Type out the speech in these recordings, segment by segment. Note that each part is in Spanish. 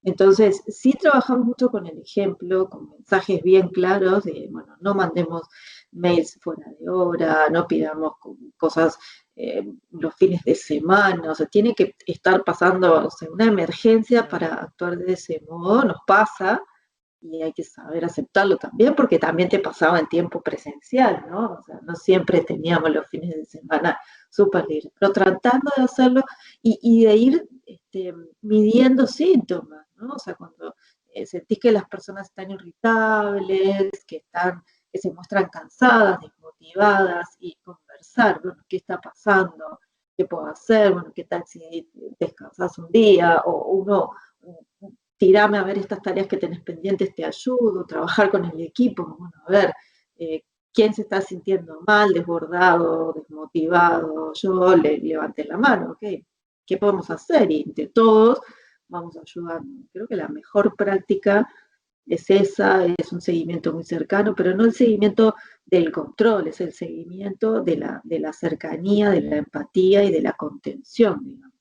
Entonces, sí trabajamos mucho con el ejemplo, con mensajes bien claros de, bueno, no mandemos mails fuera de hora, no pidamos cosas los fines de semana, o sea, tiene que estar pasando, o sea, una emergencia para actuar de ese modo, nos pasa, y hay que saber aceptarlo también, porque también te pasaba en tiempo presencial, ¿no? O sea, no siempre teníamos los fines de semana súper libres, pero tratando de hacerlo y de ir midiendo síntomas, ¿no? O sea, cuando sentís que las personas están irritables, que se muestran cansadas, desmotivadas, y conversar, bueno, ¿qué está pasando? ¿Qué puedo hacer? Bueno, ¿qué tal si descansas un día? O uno tirame a ver estas tareas que tenés pendientes, te ayudo, trabajar con el equipo, bueno, a ver, quién se está sintiendo mal, desbordado, desmotivado, yo le levanté la mano, ¿ok? ¿Qué podemos hacer? Y entre todos vamos a ayudar. Creo que la mejor práctica es esa, es un seguimiento muy cercano, pero no el seguimiento del control, es el seguimiento de la cercanía, de la empatía y de la contención, digamos.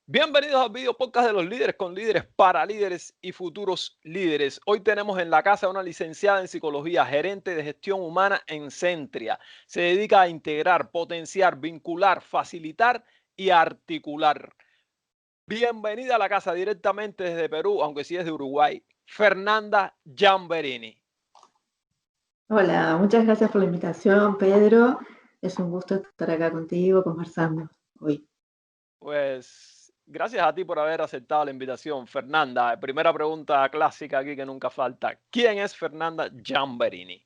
Bienvenidos al video podcast de los líderes con líderes para líderes y futuros líderes. Hoy tenemos en la casa a una licenciada en psicología, gerente de gestión humana en Centria. Se dedica a integrar, potenciar, vincular, facilitar y articular. Bienvenida a la casa directamente desde Perú, aunque sí es de Uruguay, Fernanda Giamberini. Hola, muchas gracias por la invitación, Pedro. Es un gusto estar acá contigo conversando hoy. Pues gracias a ti por haber aceptado la invitación, Fernanda. Primera pregunta clásica aquí que nunca falta. ¿Quién es Fernanda Giamberini?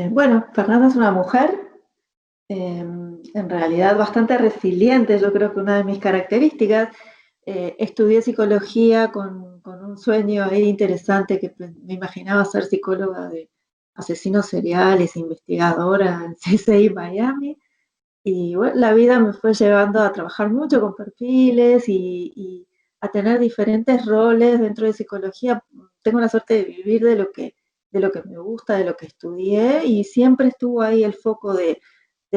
Bueno, Fernanda es una mujer, en realidad bastante resiliente, yo creo que una de mis características. Estudié psicología con un sueño ahí interesante que me imaginaba ser psicóloga de asesinos seriales, investigadora en CSI Miami. Y bueno, la vida me fue llevando a trabajar mucho con perfiles y a tener diferentes roles dentro de psicología. Tengo la suerte de vivir de lo que me gusta, de lo que estudié, y siempre estuvo ahí el foco de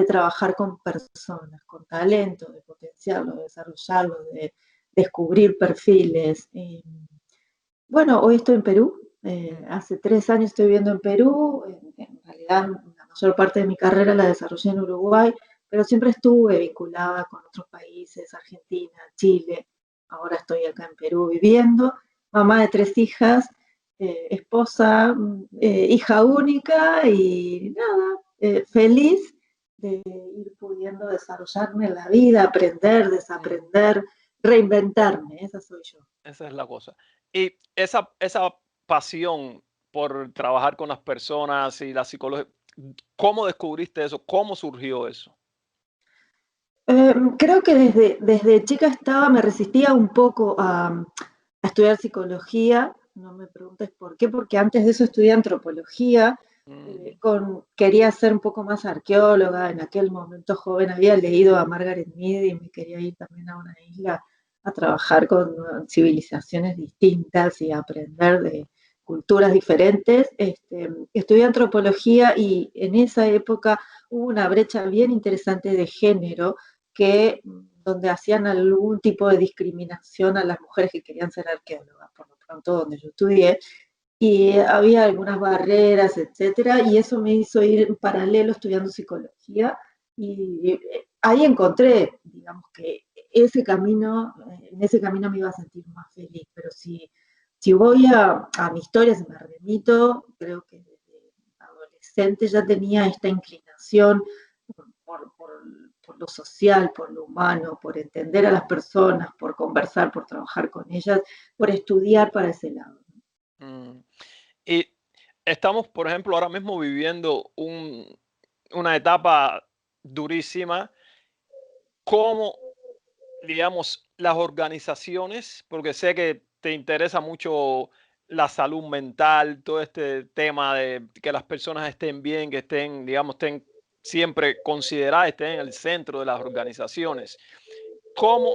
trabajar con personas, con talento, de potenciarlo, de desarrollarlo, de descubrir perfiles. Bueno, hoy estoy en Perú. Hace 3 años estoy viviendo en Perú. En realidad, la mayor parte de mi carrera la desarrollé en Uruguay, pero siempre estuve vinculada con otros países, Argentina, Chile. Ahora estoy acá en Perú viviendo, mamá de 3 hijas, esposa, hija única y nada, feliz de ir pudiendo desarrollarme en la vida, aprender, desaprender, reinventarme. Esa soy yo. Esa es la cosa. Y esa pasión por trabajar con las personas y la psicología, ¿cómo descubriste eso? ¿Cómo surgió eso? Creo que desde chica me resistía un poco a estudiar psicología. No me preguntes por qué, porque antes de eso estudié antropología. Mm, Quería ser un poco más arqueóloga. En aquel momento joven había leído a Margaret Mead y me quería ir también a una isla a trabajar con civilizaciones distintas y aprender de culturas diferentes. Estudié antropología y en esa época hubo una brecha bien interesante de género donde hacían algún tipo de discriminación a las mujeres que querían ser arqueólogas, por lo pronto donde yo estudié, y había algunas barreras, etcétera, y eso me hizo ir en paralelo estudiando psicología, y ahí encontré, digamos que en ese camino me iba a sentir más feliz, pero si voy a mi historia, si me remito, creo que desde adolescente ya tenía esta inclinación por lo social, por lo humano, por entender a las personas, por conversar, por trabajar con ellas, por estudiar para ese lado. mm. Y estamos, por ejemplo, ahora mismo viviendo una etapa durísima. ¿Cómo, digamos, las organizaciones, porque sé que te interesa mucho la salud mental, todo este tema de que las personas estén bien, que estén, digamos, estén siempre consideradas, estén en el centro de las organizaciones? ¿Cómo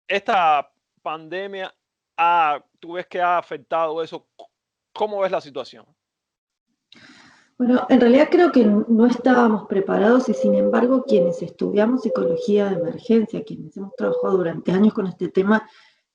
esta pandemia tú ves que ha afectado eso? ¿Cómo ves la situación? Bueno, en realidad creo que no estábamos preparados y sin embargo quienes estudiamos psicología de emergencia, quienes hemos trabajado durante años con este tema,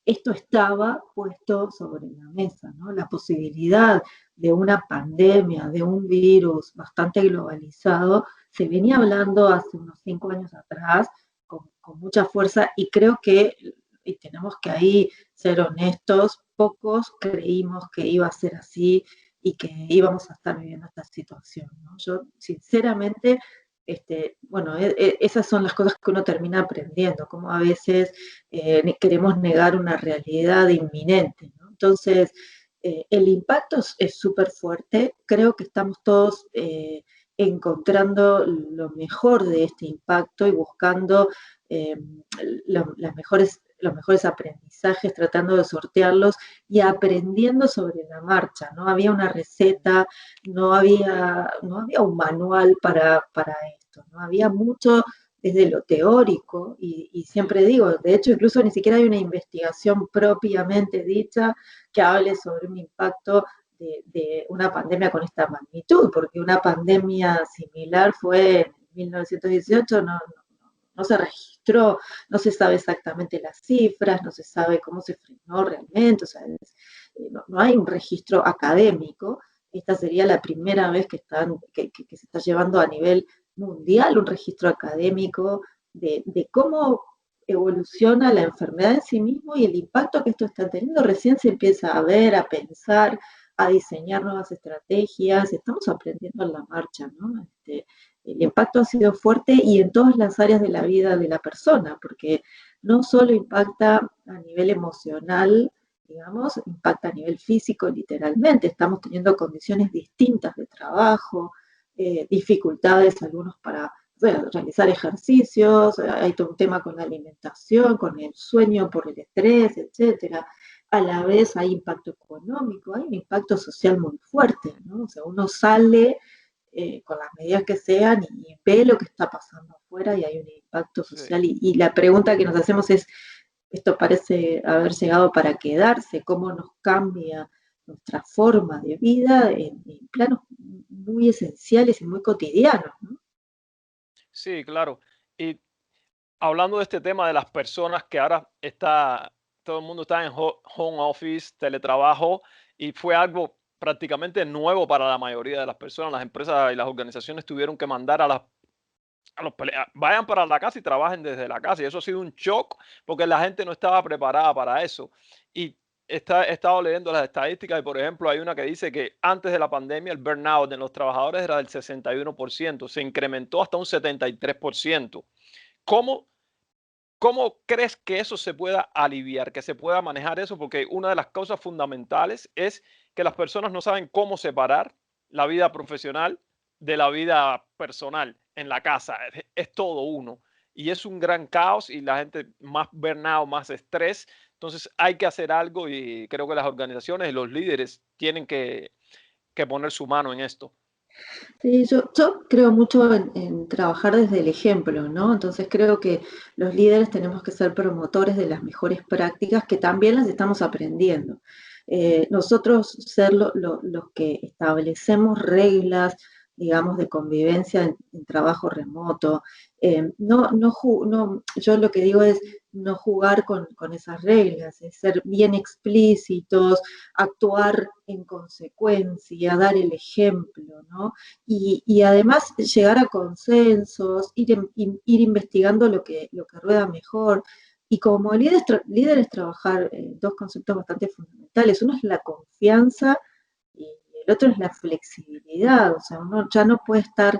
esto estaba puesto sobre la mesa, ¿no? La posibilidad de una pandemia, de un virus bastante globalizado, se venía hablando hace unos 5 años atrás con mucha fuerza y creo que, y tenemos que ahí ser honestos, pocos creímos que iba a ser así y que íbamos a estar viviendo esta situación, ¿no? Yo, sinceramente, bueno, esas son las cosas que uno termina aprendiendo, como a veces queremos negar una realidad inminente, ¿no? Entonces, el impacto es súper fuerte, creo que estamos todos encontrando lo mejor de este impacto y buscando eh, los mejores aprendizajes, tratando de sortearlos y aprendiendo sobre la marcha. No había una receta, no había un manual para esto, ¿no? Había mucho desde lo teórico y siempre digo, de hecho incluso ni siquiera hay una investigación propiamente dicha que hable sobre un impacto de una pandemia con esta magnitud, porque una pandemia similar fue en 1918, no se registró, no se sabe exactamente las cifras, no se sabe cómo se frenó realmente, o sea, no hay un registro académico. Esta sería la primera vez que se está llevando a nivel mundial un registro académico de cómo evoluciona la enfermedad en sí mismo y el impacto que esto está teniendo. Recién se empieza a ver, a pensar, a diseñar nuevas estrategias, estamos aprendiendo en la marcha, ¿no? El impacto ha sido fuerte y en todas las áreas de la vida de la persona, porque no solo impacta a nivel emocional, digamos, impacta a nivel físico literalmente. Estamos teniendo condiciones distintas de trabajo, dificultades algunos para realizar ejercicios, hay todo un tema con la alimentación, con el sueño por el estrés, etcétera. A la vez hay impacto económico, hay un impacto social muy fuerte, ¿no? O sea, uno sale con las medidas que sean y ve lo que está pasando afuera y hay un impacto Sí. social. Y la pregunta que nos hacemos es, esto parece haber llegado para quedarse, cómo nos cambia nuestra forma de vida en planos muy esenciales y muy cotidianos, ¿no? Sí, claro. Y hablando de este tema de las personas que ahora todo el mundo está en home office, teletrabajo, y fue algo prácticamente nuevo para la mayoría de las personas. Las empresas y las organizaciones tuvieron que mandar vayan para la casa y trabajen desde la casa. Y eso ha sido un shock porque la gente no estaba preparada para eso. Y he estado leyendo las estadísticas y, por ejemplo, hay una que dice que antes de la pandemia el burnout de los trabajadores era del 61%, se incrementó hasta un 73%. ¿Cómo, ¿Cómo crees que eso se pueda aliviar, que se pueda manejar eso? Porque una de las causas fundamentales es que las personas no saben cómo separar la vida profesional de la vida personal en la casa. Es todo uno. Y es un gran caos y la gente más burnout, más estrés. Entonces hay que hacer algo y creo que las organizaciones y los líderes tienen que poner su mano en esto. Sí, yo creo mucho en trabajar desde el ejemplo, ¿no? Entonces creo que los líderes tenemos que ser promotores de las mejores prácticas que también las estamos aprendiendo. Nosotros ser los que establecemos reglas, digamos, de convivencia en trabajo remoto. Yo lo que digo es no jugar con esas reglas, es ser bien explícitos, actuar en consecuencia, dar el ejemplo, ¿no? Y además llegar a consensos, ir investigando lo que rueda mejor. Y como líderes trabajar dos conceptos bastante fundamentales. Uno es la confianza y el otro es la flexibilidad. O sea, uno ya no puede estar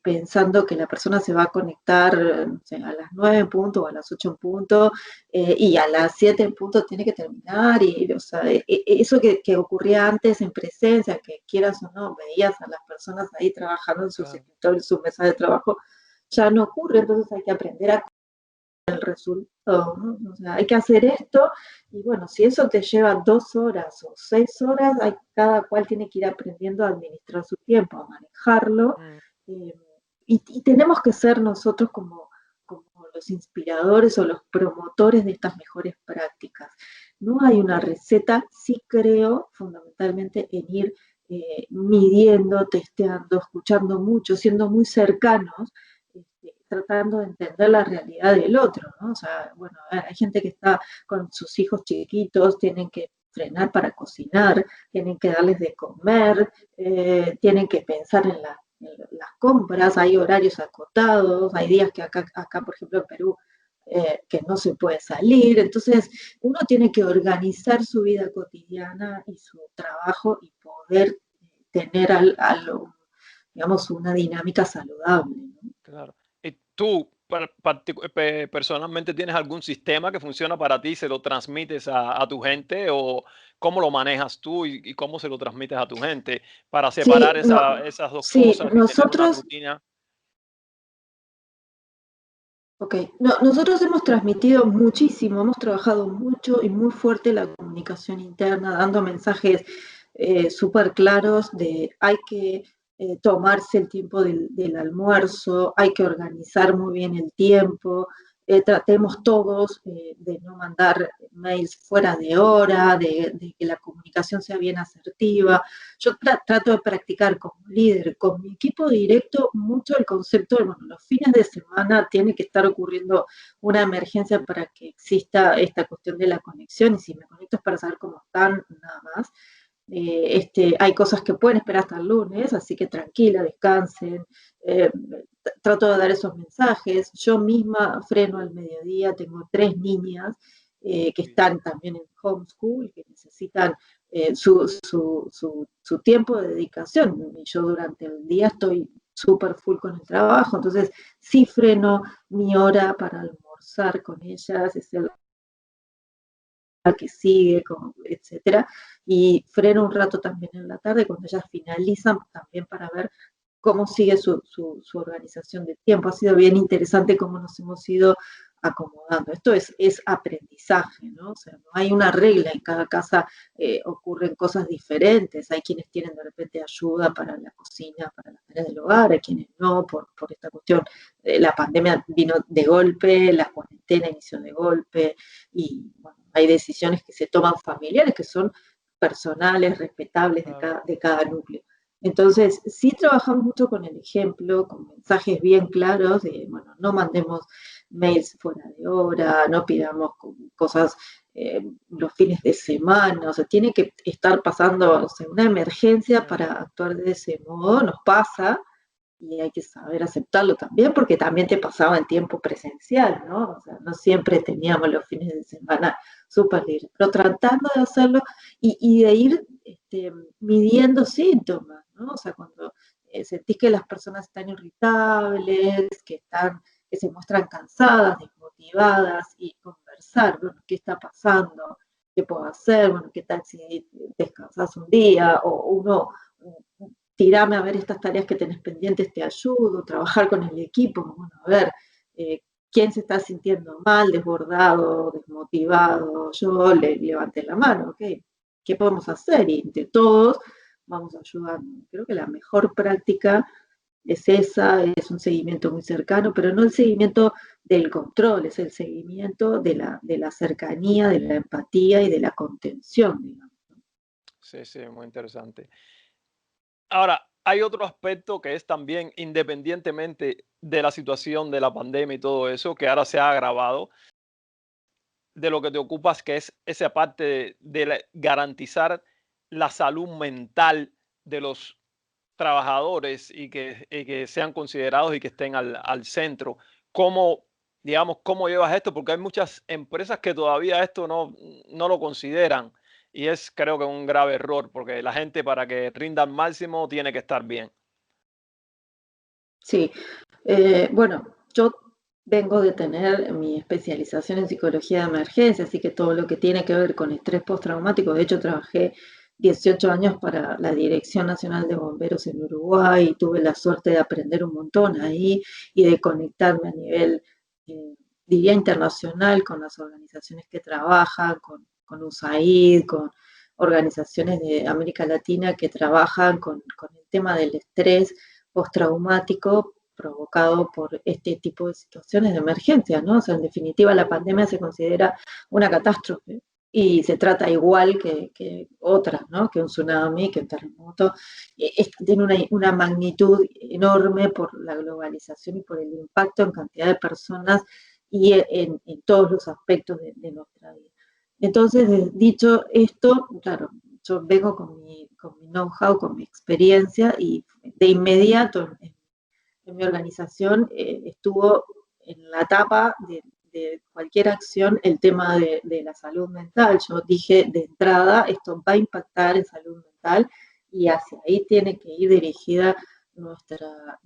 pensando que la persona se va a conectar, no sé, a las 9 en punto o a las 8 en punto y a las 7 en punto tiene que terminar. Y, o sea, eso que ocurría antes en presencia, que quieras o no, veías a las personas ahí trabajando en sus Claro. escritorios, en su mesa de trabajo, ya no ocurre. Entonces hay que aprender a el resultado, ¿no? O sea, hay que hacer esto y bueno, si eso te lleva 2 horas o 6 horas, cada cual tiene que ir aprendiendo a administrar su tiempo, a manejarlo Mm, eh, y tenemos que ser nosotros como los inspiradores o los promotores de estas mejores prácticas. no hay una receta, sí creo fundamentalmente en ir midiendo, testeando, escuchando mucho, siendo muy cercanos, tratando de entender la realidad del otro, ¿no? O sea, bueno, hay gente que está con sus hijos chiquitos, tienen que frenar para cocinar, tienen que darles de comer, tienen que pensar en las compras, hay horarios acotados, hay días que acá por ejemplo en Perú, que no se puede salir, entonces uno tiene que organizar su vida cotidiana y su trabajo y poder tener digamos, una dinámica saludable, ¿no? Claro. ¿Y tú personalmente tienes algún sistema que funciona para ti, se lo transmites a tu gente o cómo lo manejas tú y cómo se lo transmites a tu gente para Sí, separar no, esas dos sí, cosas y tener una nosotros, rutina? ok, no, nosotros hemos transmitido muchísimo, hemos trabajado mucho y muy fuerte la comunicación interna, dando mensajes súper claros de hay que tomarse el tiempo del almuerzo, hay que organizar muy bien el tiempo, tratemos todos de no mandar mails fuera de hora, de que la comunicación sea bien asertiva. Yo trato de practicar como líder con mi equipo directo mucho el concepto de, bueno, los fines de semana tiene que estar ocurriendo una emergencia para que exista esta cuestión de la conexión y si me conecto es para saber cómo están, nada más. Hay cosas que pueden esperar hasta el lunes, así que tranquila, descansen. Eh, Trato de dar esos mensajes. Yo misma freno al mediodía, tengo 3 niñas que Muy bien. están también en homeschool, que necesitan su tiempo de dedicación. Y yo durante el día estoy súper full con el trabajo, entonces sí freno mi hora para almorzar con ellas, es el que sigue, etcétera, y freno un rato también en la tarde cuando ellas finalizan también para ver cómo sigue su organización de tiempo. Ha sido bien interesante cómo nos hemos ido acomodando. Esto es aprendizaje, ¿no? O sea, no hay una regla, en cada casa ocurren cosas diferentes. Hay quienes tienen de repente ayuda para la cocina, para las tareas del hogar, hay quienes no, por esta cuestión. La pandemia vino de golpe, la cuarentena inició de golpe, y bueno, hay decisiones que se toman familiares que son personales, respetables Claro. de cada núcleo. Entonces, sí trabajamos mucho con el ejemplo, con mensajes bien claros de, bueno, no mandemos mails fuera de hora, no pidamos cosas los fines de semana, o sea, tiene que estar pasando, o sea, una emergencia para actuar de ese modo, nos pasa, y hay que saber aceptarlo también, porque también te pasaba en tiempo presencial, ¿no? O sea, no siempre teníamos los fines de semana súper libres, pero tratando de hacerlo y de ir midiendo síntomas, ¿no? O sea, cuando sentís que las personas están irritables, que se muestran cansadas, desmotivadas, y conversar, bueno, ¿qué está pasando? ¿Qué puedo hacer? Bueno, ¿qué tal si descansas un día? O uno tirame a ver estas tareas que tenés pendientes, te ayudo, trabajar con el equipo, bueno, a ver, quién se está sintiendo mal, desbordado, desmotivado, yo le levanté la mano, ok, ¿qué podemos hacer? Y entre todos vamos ayudando. Creo que la mejor práctica es esa, es un seguimiento muy cercano, pero no el seguimiento del control, es el seguimiento de la cercanía, de la empatía y de la contención, digamos. Sí, sí, muy interesante. Ahora, hay otro aspecto que es también, independientemente de la situación de la pandemia y todo eso, que ahora se ha agravado, de lo que te ocupas, que es esa parte garantizar la salud mental de los trabajadores y que sean considerados y que estén al centro. ¿Cómo, digamos, cómo llevas esto? Porque hay muchas empresas que todavía esto no lo consideran y es creo que un grave error porque la gente para que rinda al máximo tiene que estar bien. Sí, bueno, yo vengo de tener mi especialización en psicología de emergencia, así que todo lo que tiene que ver con estrés postraumático, de hecho trabajé 18 años para la Dirección Nacional de Bomberos en Uruguay y tuve la suerte de aprender un montón ahí y de conectarme a nivel, eh, diría, internacional con las organizaciones que trabajan, con USAID, con organizaciones de América Latina que trabajan con el tema del estrés postraumático provocado por este tipo de situaciones de emergencia, ¿no? O sea, en definitiva, la pandemia se considera una catástrofe, y se trata igual que otras, ¿no? Que un tsunami, que un terremoto. Tiene una magnitud enorme por la globalización y por el impacto en cantidad de personas y en todos los aspectos de nuestra vida. Entonces, dicho esto, claro, yo vengo con mi know-how, con mi experiencia y de inmediato en mi organización estuvo en la etapa de cualquier acción el tema de la salud mental. Yo dije de entrada, esto va a impactar en salud mental y hacia ahí tiene que ir dirigida nuestra,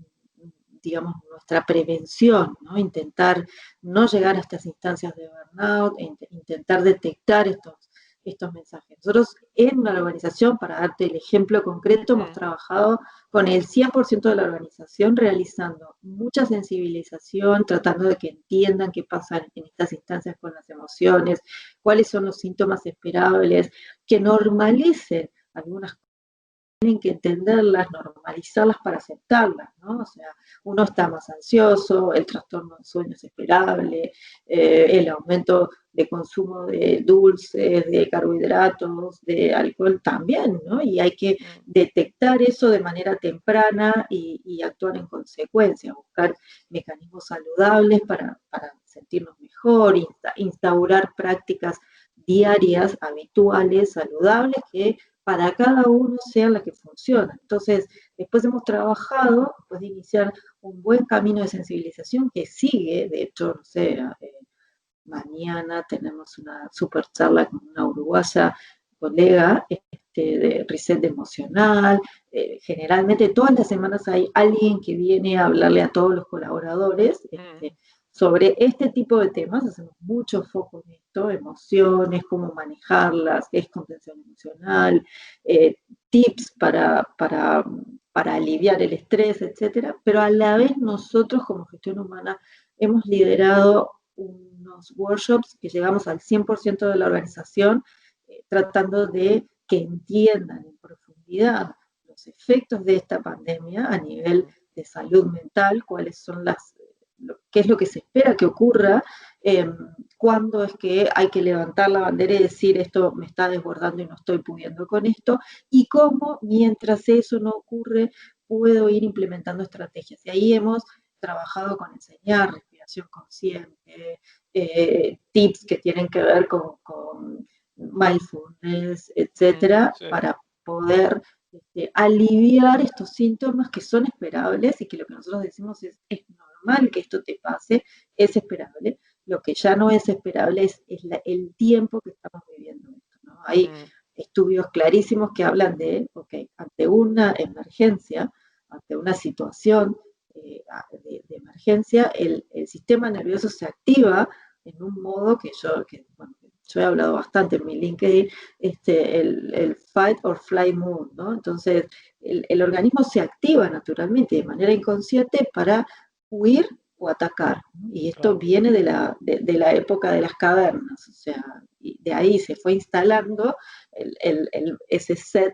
digamos, nuestra prevención, ¿no? Intentar no llegar a estas instancias de burnout, intentar detectar estos mensajes. Nosotros en la organización, para darte el ejemplo concreto, hemos trabajado con el 100% de la organización realizando mucha sensibilización, tratando de que entiendan qué pasa en estas instancias con las emociones, cuáles son los síntomas esperables, que normalicen algunas cosas, tienen que entenderlas, normalizarlas para aceptarlas, ¿no? O sea, uno está más ansioso, el trastorno del sueño es esperable, el aumento de consumo de dulces, de carbohidratos, de alcohol también, ¿no? Y hay que detectar eso de manera temprana y actuar en consecuencia, buscar mecanismos saludables para sentirnos mejor, instaurar prácticas diarias, habituales, saludables, que para cada uno sea la que funciona. Entonces, después hemos trabajado, después de iniciar un buen camino de sensibilización que sigue, de hecho, no sé, mañana tenemos una super charla con una uruguaya colega de reset emocional. Generalmente todas las semanas hay alguien que viene a hablarle a todos los colaboradores sobre este tipo de temas. Hacemos mucho foco en esto, emociones, cómo manejarlas, qué es contención emocional, tips para aliviar el estrés, etcétera. Pero a la vez nosotros como gestión humana hemos liderado unos workshops que llegamos al 100% de la organización, tratando de que entiendan en profundidad los efectos de esta pandemia a nivel de salud mental, cuáles son qué es lo que se espera que ocurra, cuándo es que hay que levantar la bandera y decir esto me está desbordando y no estoy pudiendo con esto, y cómo mientras eso no ocurre puedo ir implementando estrategias. Y ahí hemos trabajado con enseñar respiración consciente, tips que tienen que ver con mindfulness, etcétera, para poder aliviar estos síntomas que son esperables y que lo que nosotros decimos es normal que esto te pase, es esperable. Lo que ya no es esperable es el tiempo que estamos viviendo esto, ¿no? Hay estudios clarísimos que hablan de, ante una emergencia, ante una situación de emergencia, el sistema nervioso se activa en un modo que yo he hablado bastante en mi LinkedIn, el fight or flight mode, ¿no? Entonces, el organismo se activa naturalmente, de manera inconsciente, para huir o atacar, ¿no? Y esto viene de la época de las cavernas, o sea, y de ahí se fue instalando ese set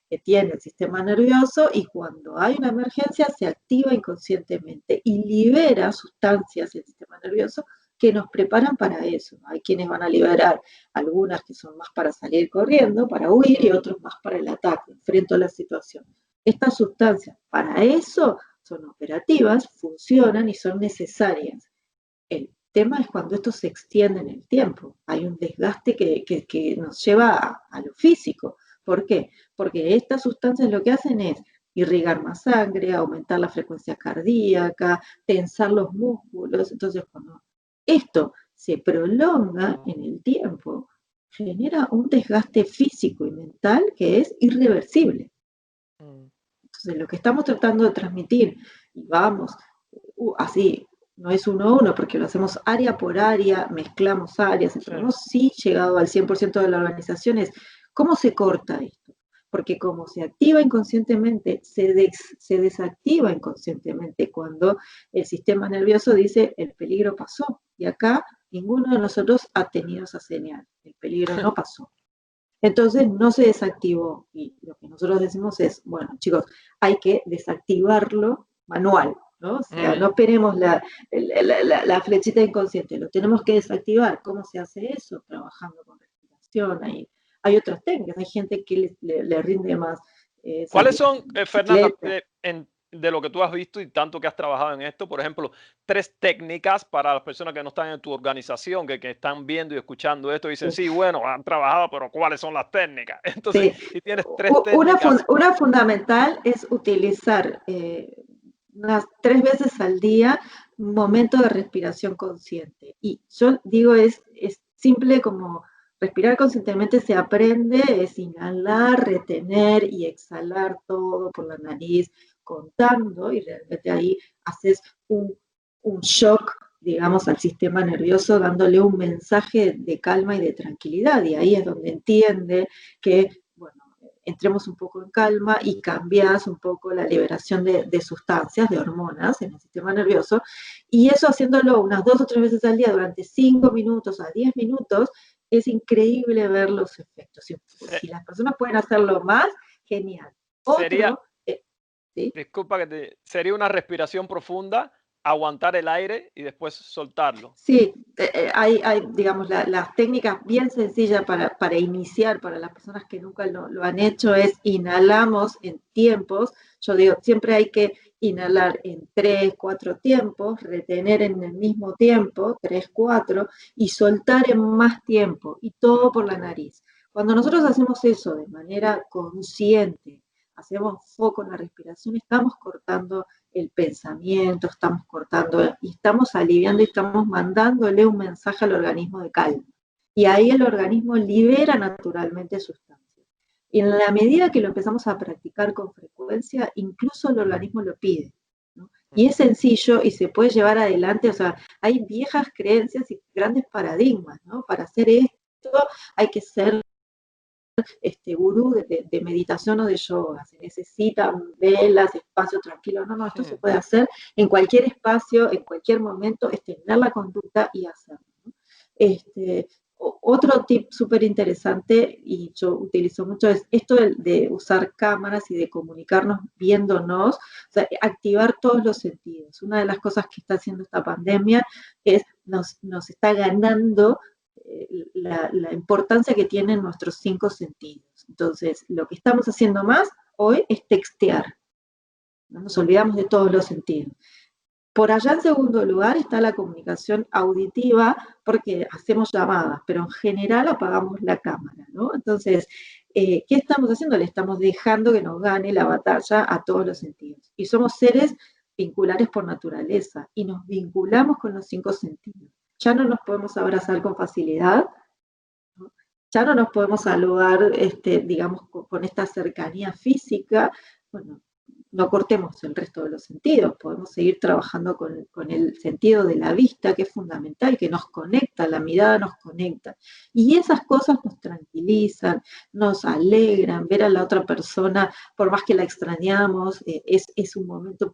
que tiene el sistema nervioso, y cuando hay una emergencia se activa inconscientemente y libera sustancias del sistema nervioso que nos preparan para eso. Hay quienes van a liberar algunas que son más para salir corriendo, para huir, y otros más para el ataque, frente a la situación. Estas sustancias para eso son operativas, funcionan y son necesarias. El tema es cuando esto se extiende en el tiempo. Hay un desgaste que nos lleva a lo físico. ¿Por qué? Porque estas sustancias lo que hacen es irrigar más sangre, aumentar la frecuencia cardíaca, tensar los músculos. Entonces, cuando esto se prolonga en el tiempo, genera un desgaste físico y mental que es irreversible. Entonces, lo que estamos tratando de transmitir, y vamos, así, no es uno a uno, porque lo hacemos área por área, mezclamos áreas, pero hemos sí llegado al 100% de las organizaciones. ¿Cómo se corta esto? Porque como se activa inconscientemente, se desactiva inconscientemente cuando el sistema nervioso dice el peligro pasó. Y acá ninguno de nosotros ha tenido esa señal, el peligro no pasó. Entonces no se desactivó, y lo que nosotros decimos es, bueno, chicos, hay que desactivarlo manual, ¿no? O sea, no esperemos la flechita inconsciente, lo tenemos que desactivar. ¿Cómo se hace eso? Trabajando con respiración, respiración, hay otras técnicas, hay gente que le rinde más ¿Cuáles salir son, en Fernanda, bicicleta. de lo que tú has visto y tanto que has trabajado en esto, por ejemplo, tres técnicas para las personas que no están en tu organización, que están viendo y escuchando esto y dicen, Sí. sí, bueno, han trabajado, pero ¿cuáles son las técnicas? Entonces, Sí. si tienes tres técnicas. Una fundamental es utilizar unas 3 veces al día un momento de respiración consciente. Y yo digo, es simple como respirar conscientemente se aprende, es inhalar, retener y exhalar todo por la nariz, contando, y realmente ahí haces un shock, digamos, al sistema nervioso, dándole un mensaje de calma y de tranquilidad. Y ahí es donde entiende que, bueno, entremos un poco en calma y cambias un poco la liberación de sustancias, de hormonas en el sistema nervioso, y eso haciéndolo unas 2 o 3 veces al día durante 5 minutos a 10 minutos, es increíble ver los efectos. Si las personas pueden hacerlo más, genial. Sería, Otro, ¿sí? disculpa sería una respiración profunda, aguantar el aire y después soltarlo. Sí, hay, digamos, las técnicas bien sencillas para iniciar, para las personas que nunca lo han hecho, es inhalamos en tiempos. Yo digo, siempre hay que inhalar en 3, 4 tiempos, retener en el mismo tiempo, 3, 4, y soltar en más tiempo, y todo por la nariz. Cuando nosotros hacemos eso de manera consciente, hacemos foco en la respiración, estamos cortando el pensamiento, estamos cortando y estamos aliviando y estamos mandándole un mensaje al organismo de calma. Y ahí el organismo libera naturalmente sustancias. Y en la medida que lo empezamos a practicar con frecuencia, incluso el organismo lo pide, ¿no? Y es sencillo y se puede llevar adelante, o sea, hay viejas creencias y grandes paradigmas, ¿no? Para hacer esto hay que ser gurú de meditación o de yoga, se necesitan velas, espacio tranquilo, no, esto se puede hacer en cualquier espacio, en cualquier momento, es tener la conducta y hacerlo, ¿no? Otro tip súper interesante, y yo utilizo mucho, es esto de usar cámaras y de comunicarnos viéndonos, o sea, activar todos los sentidos. Una de las cosas que está haciendo esta pandemia es nos está ganando la importancia que tienen nuestros 5 sentidos. Entonces, lo que estamos haciendo más hoy es textear. No nos olvidamos de todos los sentidos. Por allá en segundo lugar está la comunicación auditiva, porque hacemos llamadas, pero en general apagamos la cámara, ¿no? Entonces, ¿qué estamos haciendo? Le estamos dejando que nos gane la batalla a todos los sentidos. Y somos seres vinculares por naturaleza, y nos vinculamos con los 5 sentidos. Ya no nos podemos abrazar con facilidad, ¿no? Ya no nos podemos saludar, digamos, con esta cercanía física. Bueno, no cortemos el resto de los sentidos, podemos seguir trabajando con el sentido de la vista, que es fundamental, que nos conecta, la mirada nos conecta. Y esas cosas nos tranquilizan, nos alegran, ver a la otra persona, por más que la extrañamos, es un momento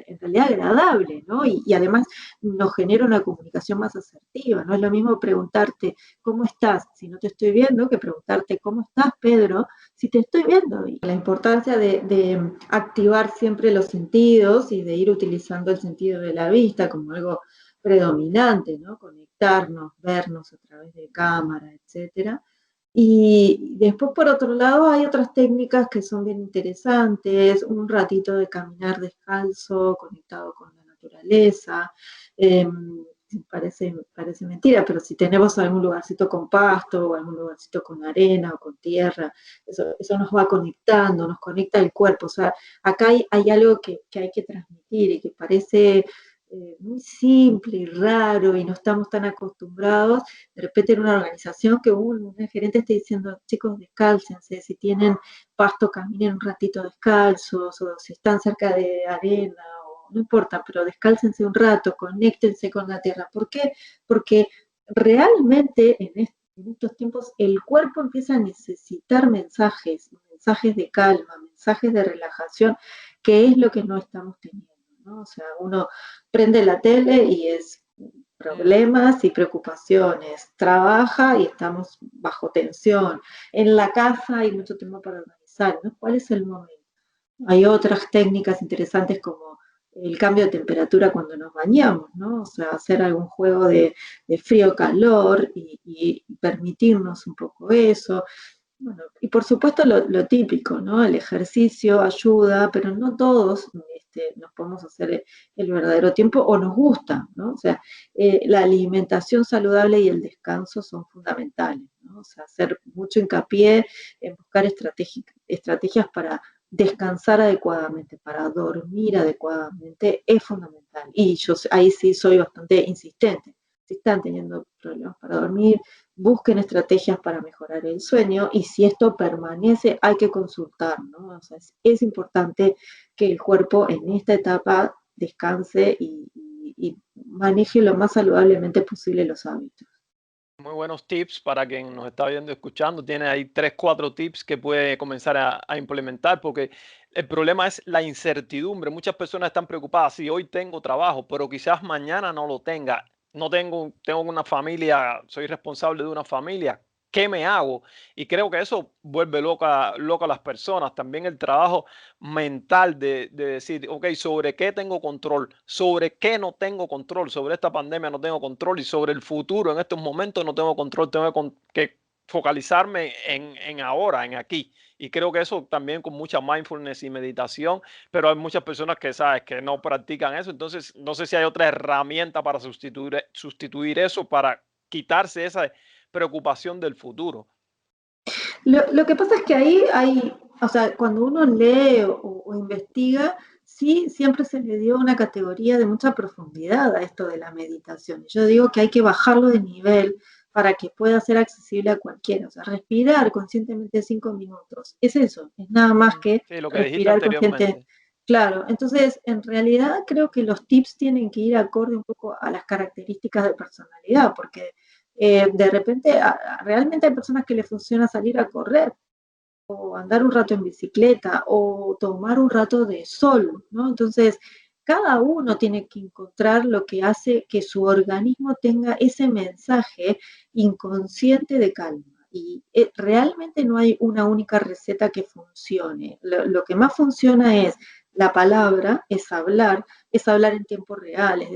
en realidad agradable, ¿no? Y además nos genera una comunicación más asertiva. No es lo mismo preguntarte cómo estás si no te estoy viendo que preguntarte cómo estás, Pedro, si te estoy viendo. Y la importancia de activar siempre los sentidos y de ir utilizando el sentido de la vista como algo predominante, ¿no? Conectarnos, vernos a través de cámara, etcétera. Y después, por otro lado, hay otras técnicas que son bien interesantes, un ratito de caminar descalzo, conectado con la naturaleza. Eh, parece mentira, pero si tenemos algún lugarcito con pasto o algún lugarcito con arena o con tierra, eso nos va conectando, nos conecta el cuerpo. O sea, acá hay algo que hay que transmitir y que parece muy simple y raro y no estamos tan acostumbrados. De repente en una organización que un gerente esté diciendo, chicos, descálcense, si tienen pasto, caminen un ratito descalzos, o si están cerca de arena, no importa, pero descálcense un rato, conéctense con la tierra. ¿Por qué? Porque realmente en estos tiempos el cuerpo empieza a necesitar mensajes de calma, mensajes de relajación, que es lo que no estamos teniendo, ¿no? O sea, uno prende la tele y es problemas y preocupaciones, trabaja y estamos bajo tensión, en la casa hay mucho tiempo para organizar, ¿no? ¿Cuál es el momento? Hay otras técnicas interesantes como el cambio de temperatura cuando nos bañamos, ¿no? O sea, hacer algún juego de frío-calor y permitirnos un poco eso. Bueno, y por supuesto lo típico, ¿no? El ejercicio ayuda, pero no todos nos podemos hacer el verdadero tiempo o nos gusta, ¿no? O sea, la alimentación saludable y el descanso son fundamentales, ¿no? O sea, hacer mucho hincapié en buscar estrategias para descansar adecuadamente, para dormir adecuadamente, es fundamental. Y yo ahí sí soy bastante insistente. Si están teniendo problemas para dormir, busquen estrategias para mejorar el sueño y si esto permanece hay que consultar, ¿no? O sea, es importante que el cuerpo en esta etapa descanse y maneje lo más saludablemente posible los hábitos. Muy buenos tips para quien nos está viendo y escuchando. Tiene ahí 3, 4 tips que puede comenzar a implementar, porque el problema es la incertidumbre. Muchas personas están preocupadas. Si hoy tengo trabajo, pero quizás mañana no lo tenga. No tengo una familia, soy responsable de una familia. ¿Qué me hago? Y creo que eso vuelve loca a las personas. También el trabajo mental de decir, ok, ¿sobre qué tengo control? ¿Sobre qué no tengo control? Sobre esta pandemia no tengo control y sobre el futuro en estos momentos no tengo control. Tengo que focalizarme en ahora, en aquí. Y creo que eso también con mucha mindfulness y meditación, pero hay muchas personas que, sabes, que no practican eso. Entonces, no sé si hay otra herramienta para sustituir eso, para quitarse esa preocupación del futuro. Lo que pasa es que ahí hay, o sea, cuando uno lee o investiga, sí, siempre se le dio una categoría de mucha profundidad a esto de la meditación. Yo digo que hay que bajarlo de nivel para que pueda ser accesible a cualquiera. O sea, respirar conscientemente 5 minutos. Es eso, es nada más que Sí, lo que dijiste respirar consciente. anteriormente. Claro, entonces en realidad creo que los tips tienen que ir acorde un poco a las características de personalidad, porque de repente realmente hay personas que les funciona salir a correr o andar un rato en bicicleta o tomar un rato de sol, ¿no? Entonces, cada uno tiene que encontrar lo que hace que su organismo tenga ese mensaje inconsciente de calma. Y realmente no hay una única receta que funcione. Lo que más funciona es la palabra, es hablar en tiempo real, es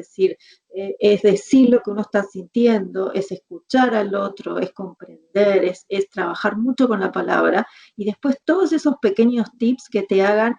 decir lo que uno está sintiendo, es escuchar al otro, es comprender, es trabajar mucho con la palabra y después todos esos pequeños tips que te hagan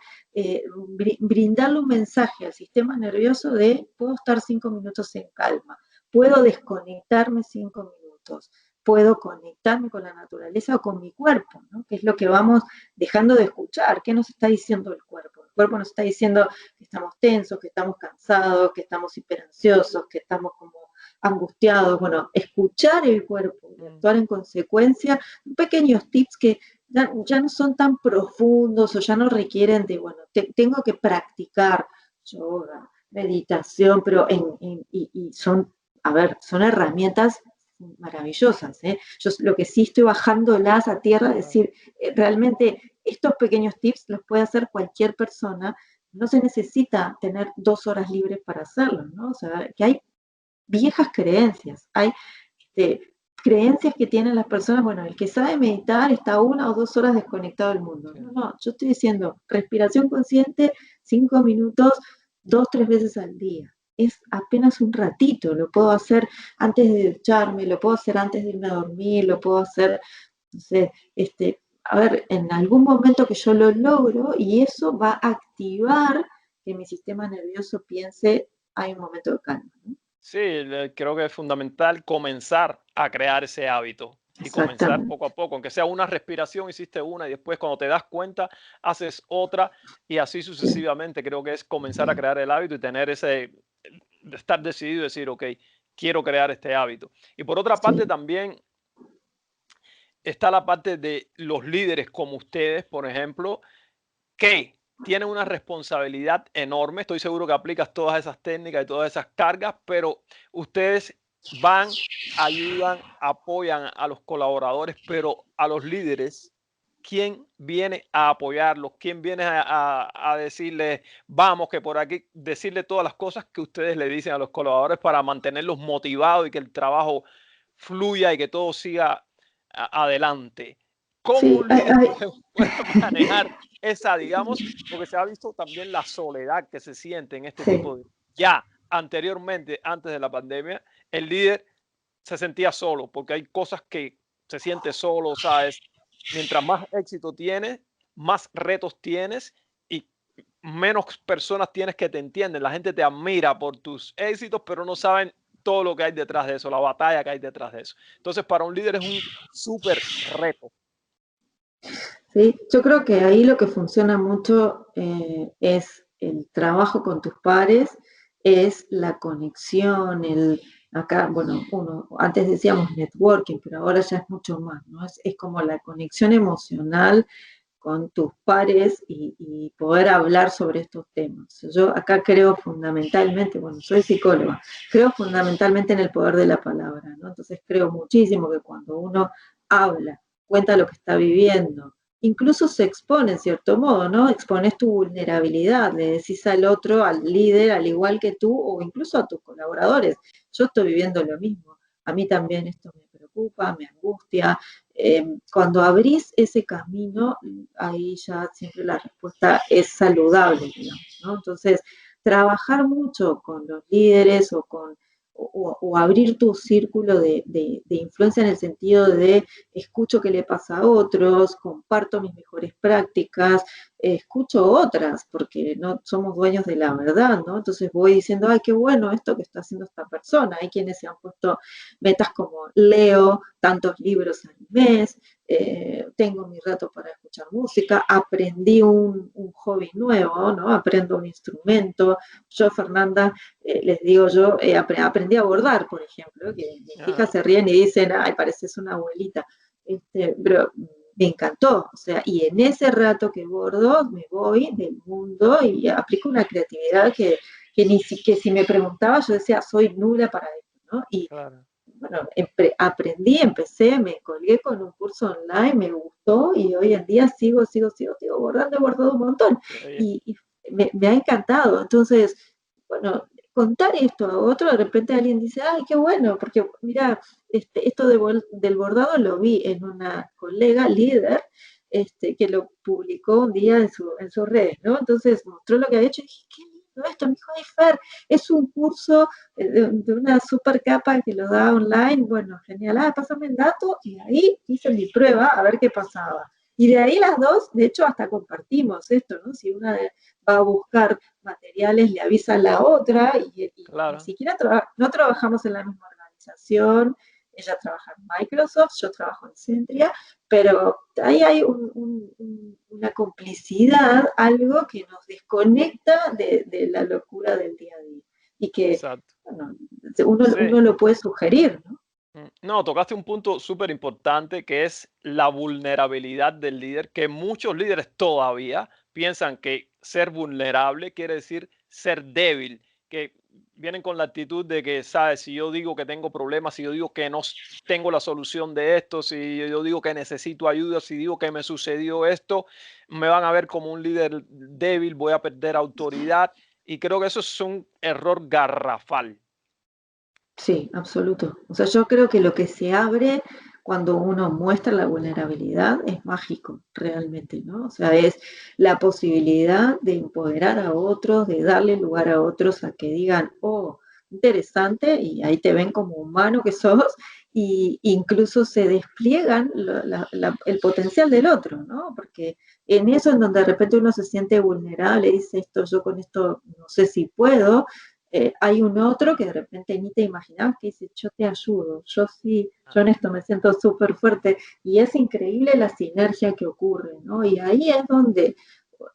brindarle un mensaje al sistema nervioso de puedo estar 5 minutos en calma, puedo desconectarme 5 minutos, puedo conectarme con la naturaleza o con mi cuerpo, ¿no? Que es lo que vamos dejando de escuchar. ¿Qué nos está diciendo el cuerpo? El cuerpo nos está diciendo que estamos tensos, que estamos cansados, que estamos hiperansiosos, que estamos como angustiados. Bueno, escuchar el cuerpo y actuar en consecuencia, pequeños tips que ya no son tan profundos o ya no requieren de, bueno, tengo que practicar yoga, meditación, pero y son, a ver, son herramientas maravillosas. ¿Eh? Yo lo que sí estoy bajándolas a tierra, es decir, realmente estos pequeños tips los puede hacer cualquier persona, no se necesita tener 2 horas libres para hacerlo, ¿no? O sea, que hay viejas creencias, hay creencias que tienen las personas, bueno, el que sabe meditar está 1 o 2 horas desconectado del mundo. Sí. No, no, yo estoy diciendo respiración consciente, 5 minutos, 2, 3 veces al día. Es apenas un ratito, lo puedo hacer antes de ducharme, lo puedo hacer antes de irme a dormir, lo puedo hacer, no sé, a ver, en algún momento que yo lo logro y eso va a activar que mi sistema nervioso piense, hay un momento de calma, ¿no? Sí, creo que es fundamental comenzar a crear ese hábito y comenzar Exactamente. poco a poco, aunque sea una respiración, hiciste una y después cuando te das cuenta haces otra y así Sí. sucesivamente. Creo que es comenzar a crear el hábito y tener de estar decidido y decir, ok, quiero crear este hábito. Y por otra parte Sí, también está la parte de los líderes como ustedes, por ejemplo, que tienen una responsabilidad enorme. Estoy seguro que aplicas todas esas técnicas y todas esas cargas, pero ustedes van, ayudan, apoyan a los colaboradores, pero a los líderes, ¿quién viene a apoyarlos? ¿Quién viene a decirles, vamos, que por aquí, decirle todas las cosas que ustedes le dicen a los colaboradores para mantenerlos motivados y que el trabajo fluya y que todo siga adelante? ¿Cómo sí, un líder puede manejar esa, digamos, porque se ha visto también la soledad que se siente en este Sí, tipo de... Ya anteriormente, antes de la pandemia, el líder se sentía solo, porque hay cosas que se siente solo, ¿sabes? Mientras más éxito tienes, más retos tienes y menos personas tienes que te entienden. La gente te admira por tus éxitos, pero no saben todo lo que hay detrás de eso, la batalla que hay detrás de eso. Entonces, para un líder es un súper reto. sí. Yo creo que ahí lo que funciona mucho es el trabajo con tus pares, es la conexión, acá, bueno, antes decíamos networking, pero ahora ya es mucho más, ¿no? Es como la conexión emocional con tus pares y poder hablar sobre estos temas. Yo acá creo fundamentalmente, bueno, soy psicóloga, creo fundamentalmente en el poder de la palabra, ¿no? Entonces creo muchísimo que cuando uno habla, cuenta lo que está viviendo, incluso se expone en cierto modo, ¿no? Expones tu vulnerabilidad, le decís al otro, al líder, al igual que tú, o incluso a tus colaboradores, yo estoy viviendo lo mismo, a mí también esto me preocupa, me angustia, cuando abrís ese camino, ahí ya siempre la respuesta es saludable, digamos, ¿no? Entonces, trabajar mucho con los líderes o abrir tu círculo de influencia en el sentido de escucho qué le pasa a otros, comparto mis mejores prácticas, escucho otras, porque no somos dueños de la verdad, ¿no? Entonces voy diciendo, ay, qué bueno esto que está haciendo esta persona. Hay quienes se han puesto metas como leo tantos libros al mes, tengo mi rato para escuchar música, aprendí un hobby nuevo, ¿no? Aprendo un instrumento. Yo, Fernanda, les digo yo, aprendí a bordar, por ejemplo, que mis hijas Ah, se ríen y dicen, ay, pareces una abuelita. Pero me encantó, o sea, y en ese rato que bordo me voy del mundo y aplico una creatividad que si me preguntaba yo decía, soy nula para esto, ¿no? Y claro. bueno, aprendí, empecé, me colgué con un curso online, me gustó y hoy en día sigo bordando, he bordado un montón Qué bien. y me ha encantado. Entonces, bueno, contar esto a otro, de repente alguien dice, ay, qué bueno, porque mira, esto del bordado lo vi en una colega líder que lo publicó un día en sus redes, ¿no? Entonces mostró lo que había hecho y dije, qué lindo esto, me dijo, ay, Fer, es un curso de una super capa que lo da online, bueno, genial, pásame el dato y ahí hice mi prueba a ver qué pasaba. Y de ahí las dos, de hecho, hasta compartimos esto, ¿no? Si una va a buscar materiales, le avisa a la otra y ni Claro. siquiera no trabajamos en la misma organización, ella trabaja en Microsoft, yo trabajo en Centria, pero ahí hay una complicidad, algo que nos desconecta de la locura del día a día y que Exacto. bueno, Sí. uno lo puede sugerir, ¿no? No, tocaste un punto súper importante que es la vulnerabilidad del líder, que muchos líderes todavía piensan que ser vulnerable quiere decir ser débil, que vienen con la actitud de que, sabes, si yo digo que tengo problemas, si yo digo que no tengo la solución de esto, si yo digo que necesito ayuda, si digo que me sucedió esto, me van a ver como un líder débil, voy a perder autoridad y creo que eso es un error garrafal. Sí, absoluto. O sea, yo creo que lo que se abre cuando uno muestra la vulnerabilidad es mágico, realmente, ¿no? O sea, es la posibilidad de empoderar a otros, de darle lugar a otros a que digan, oh, interesante, y ahí te ven como humano que sos, y incluso se despliegan el potencial del otro, ¿no? Porque en eso en donde de repente uno se siente vulnerable, dice esto, yo con esto no sé si puedo, hay un otro que de repente ni te imaginabas que dice, yo te ayudo, yo sí, yo en esto me siento súper fuerte y es increíble la sinergia que ocurre, ¿no? Y ahí es donde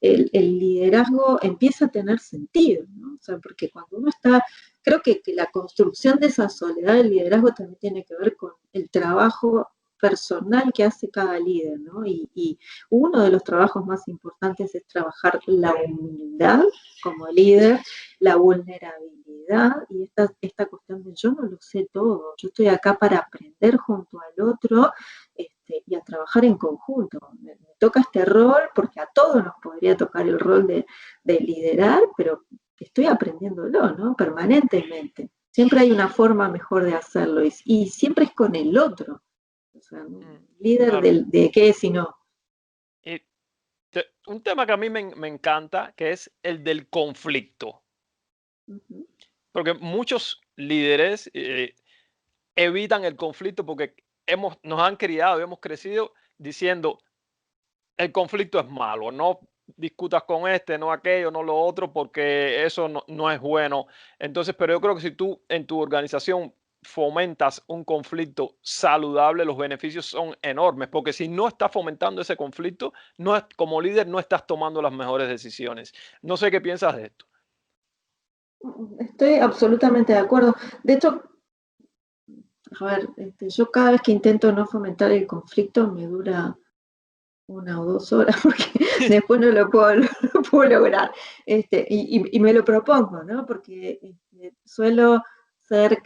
el liderazgo empieza a tener sentido, ¿no? O sea, porque cuando uno está, creo que la construcción de esa soledad del liderazgo también tiene que ver con el trabajo personal que hace cada líder, ¿no? Y uno de los trabajos más importantes es trabajar la humildad como líder, la vulnerabilidad y esta cuestión de yo no lo sé todo, yo estoy acá para aprender junto al otro y a trabajar en conjunto. Me toca este rol porque a todos nos podría tocar el rol de liderar, pero estoy aprendiéndolo, ¿no? Permanentemente. Siempre hay una forma mejor de hacerlo y siempre es con el otro. O sea, Mm, líder claro. de qué, si no. Un tema que a mí me encanta, que es el del conflicto, Ujú. porque muchos líderes evitan el conflicto porque nos han criado y hemos crecido diciendo el conflicto es malo, no discutas con este, no aquello, no lo otro, porque eso no es bueno. Entonces, pero yo creo que si tú en tu organización fomentas un conflicto saludable, los beneficios son enormes, porque si no estás fomentando ese conflicto, como líder no estás tomando las mejores decisiones. No sé qué piensas de esto. Estoy absolutamente de acuerdo. De hecho, a ver, yo cada vez que intento no fomentar el conflicto me dura 1 o 2 horas porque después no lo puedo, no lo puedo lograr. Y me lo propongo, ¿no? Porque suelo ser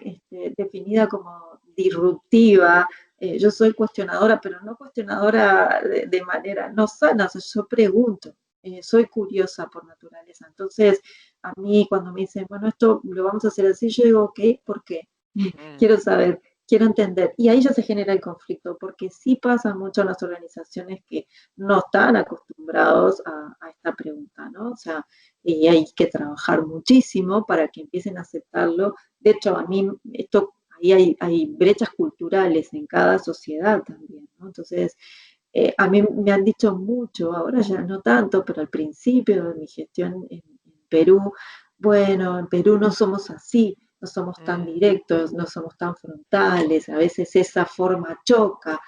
definida como disruptiva. Yo soy cuestionadora, pero no cuestionadora de manera no sana. O sea, yo pregunto, soy curiosa por naturaleza. Entonces, a mí cuando me dicen, bueno, esto lo vamos a hacer así, yo digo, ok, ¿por qué? Mm, Quiero saber, quiero entender. Y ahí ya se genera el conflicto, porque sí pasa mucho en las organizaciones que no están acostumbrados a esta pregunta, ¿no? O sea, y hay que trabajar muchísimo para que empiecen a aceptarlo. De hecho, a mí, ahí hay brechas culturales en cada sociedad también, ¿no? Entonces, a mí me han dicho mucho, ahora ya no tanto, pero al principio de mi gestión en Perú, bueno, en Perú no somos así, no somos tan mm, directos, no somos tan frontales, a veces esa forma choca,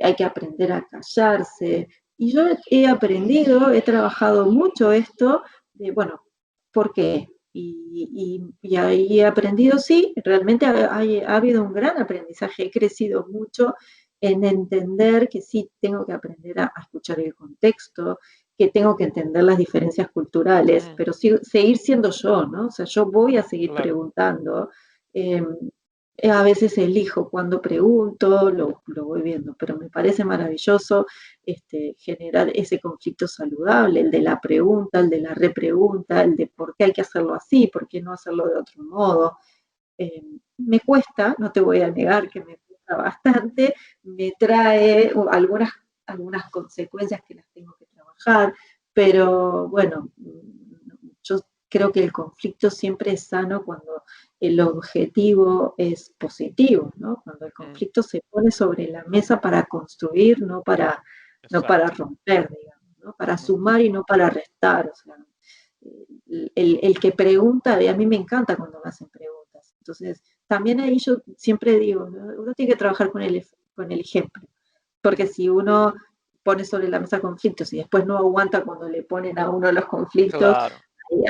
hay que aprender a callarse. Y yo he aprendido, he trabajado mucho esto de, bueno, ¿por qué? Y ahí he aprendido, sí, realmente ha habido un gran aprendizaje, he crecido mucho en entender que sí tengo que aprender a escuchar el contexto, que tengo que entender las diferencias culturales, mm, pero seguir siendo yo, ¿no? O sea, yo voy a seguir claro. preguntando. eh, a veces elijo cuando pregunto, lo voy viendo, pero me parece maravilloso generar ese conflicto saludable, el de la pregunta, el de la repregunta, el de por qué hay que hacerlo así, por qué no hacerlo de otro modo. Me cuesta, no te voy a negar que me cuesta bastante, me trae algunas consecuencias que las tengo que trabajar, pero bueno, yo creo que el conflicto siempre es sano cuando el objetivo es positivo, ¿no? Cuando el Mm, conflicto se pone sobre la mesa para construir, no para exacto. romper, digamos, ¿no? Para Mm, sumar y no para restar, o sea, el que pregunta, a mí me encanta cuando me hacen preguntas. Entonces, también ahí yo siempre digo, ¿no? Uno tiene que trabajar con el ejemplo, porque mm, si uno pone sobre la mesa conflictos y después no aguanta cuando le ponen a uno los conflictos, claro.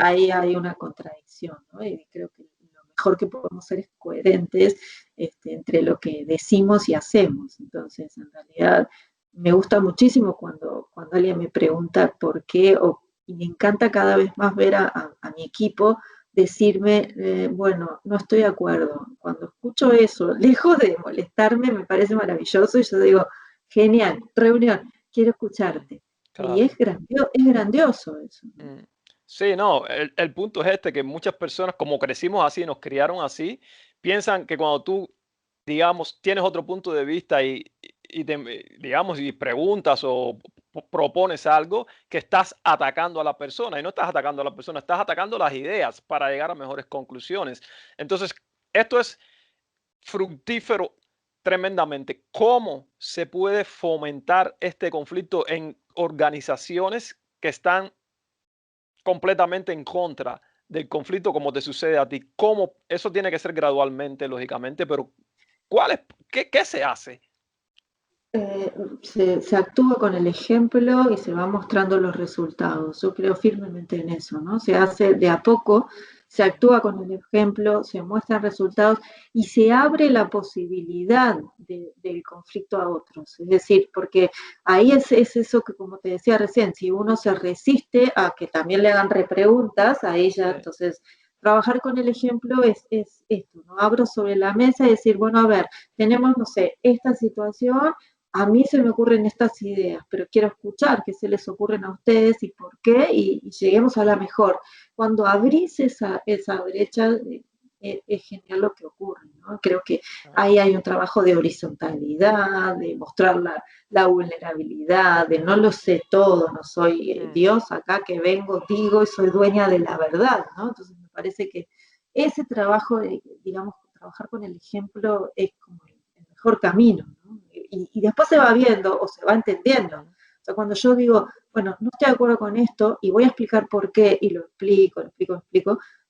ahí hay una contradicción, ¿no? Y creo que lo mejor que podemos ser es coherentes entre lo que decimos y hacemos. Entonces, en realidad, me gusta muchísimo cuando alguien me pregunta por qué, y me encanta cada vez más ver a mi equipo decirme, bueno, no estoy de acuerdo. Cuando escucho eso, lejos de molestarme, me parece maravilloso y yo digo, genial, reunión, quiero Mm, escucharte. Y claro. es grandioso eso, ¿no? Mm. Sí, no, el punto es este, que muchas personas, como crecimos así, nos criaron así, piensan que cuando tú, digamos, tienes otro punto de vista digamos, y preguntas o propones algo, que estás atacando a la persona, y no estás atacando a la persona, estás atacando las ideas para llegar a mejores conclusiones. Entonces, esto es fructífero tremendamente. ¿Cómo se puede fomentar este conflicto en organizaciones que están completamente en contra del conflicto como te sucede a ti? ¿Cómo? Eso tiene que ser gradualmente, lógicamente, pero qué se hace? eh, se actúa con el ejemplo y se va mostrando los resultados. Yo creo firmemente en eso, ¿no? Se hace de a poco, se actúa con el ejemplo, se muestran resultados y se abre la posibilidad del conflicto a otros. Es decir, porque ahí es eso que, como te decía recién, si uno se resiste a que también le hagan repreguntas a ella, Sí, entonces trabajar con el ejemplo es esto, ¿no? Abro sobre la mesa y decir, bueno, a ver, tenemos, no sé, esta situación, a mí se me ocurren estas ideas, pero quiero escuchar qué se les ocurren a ustedes y por qué, y lleguemos a la mejor. Cuando abrís esa brecha, es genial lo que ocurre, ¿no? Creo que Ah, ahí hay un trabajo de horizontalidad, de mostrar la vulnerabilidad, de no lo sé todo, no soy mm, Dios acá que vengo, digo y soy dueña de la verdad, ¿no? Entonces me parece que ese trabajo, digamos, trabajar con el ejemplo es como el mejor camino, ¿no? Y después se va viendo o se va entendiendo. mm, O sea, cuando yo digo, bueno, no estoy de acuerdo con esto y voy a explicar por qué y lo explico,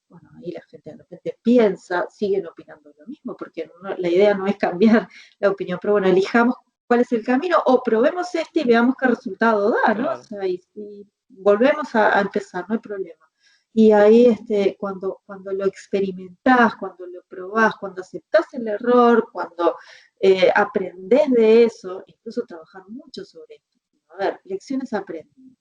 bueno, ahí la gente de repente piensa, siguen opinando lo mismo, porque la idea no es cambiar la opinión, pero bueno, elijamos cuál es el camino o probemos este y veamos qué resultado da, ¿no? O claro. sea, y volvemos a empezar, no hay problema. Y ahí cuando lo experimentás, cuando lo probás, cuando aceptás el error, cuando aprendés de eso, incluso trabajar mucho sobre esto. A ver, lecciones aprendidas.